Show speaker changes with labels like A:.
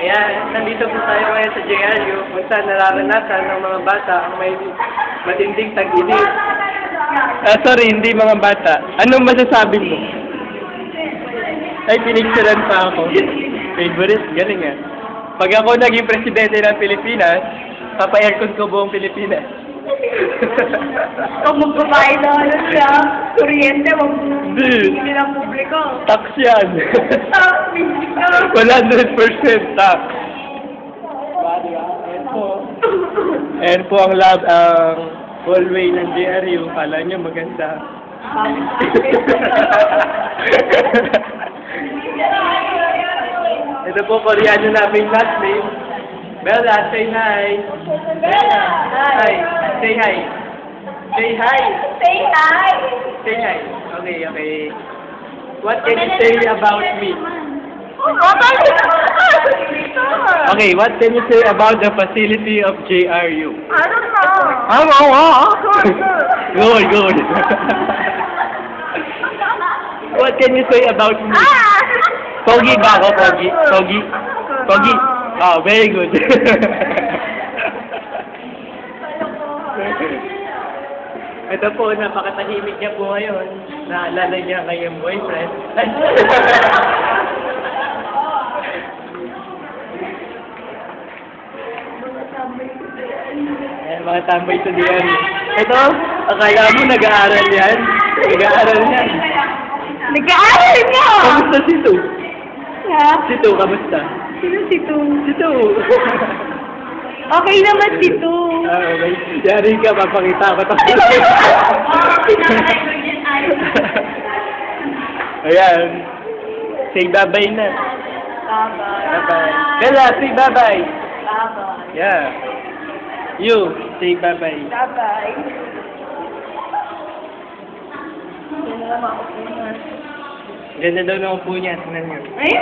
A: Ayan, nandito po tayo ngayon sa JRU kung saan nararanasan ng mga bata ang may matinding tag-init. Sorry, hindi mga bata. Anong masasabi mo? Ay, pinicturean pa ako. Favorite? Galing nga. Pag ako naging presidente ng Pilipinas, papa-aircon ko buong Pilipinas.
B: Kung magbabayad na ano siya, kuryente, wag
A: Hindi.
B: hindi lang publiko.
A: Tax yan. 100% tax. Ayan po ang hallway ng JRU. Kala nyo maganda. Ito po Koreano naming classmate. Bella, say hi.
B: Bella!
A: Hi. Say hi. Say hi.
B: Say hi!
A: Say hi. Okay, okay. What can you say about me? Okay, what can you say about the facility of JRU?
B: I don't know.
A: Good, good. What can you say about me? Pogi ba ako? Pogi? Pogi? Pogi? Oh, very good. Ito po, napakatahimik niya po ngayon. Naalala niya ang kanyang boyfriend. Ayan, mga tambay sa diyan. Ito, akala mo nag-aaral yan? Nag-aaral yan.
B: Nag-aaral niya!
A: Kamusta si Tu?
B: Ha?
A: Si Tu, kamusta?
B: Sino si Tu?
A: Si Tu.
B: Okay naman si Tu.
A: Okay. Yari ka, papakita ko ito. Ayan. Say bye-bye na.
B: Bye-bye.
A: Bye-bye. Bella, say bye-bye.
B: Bye-bye.
A: Yeah. You, say bye-bye.
B: Bye-bye. Yan na naman ako.
A: Ganda daw ng upo niya. Tingnan niyo.
B: Ay?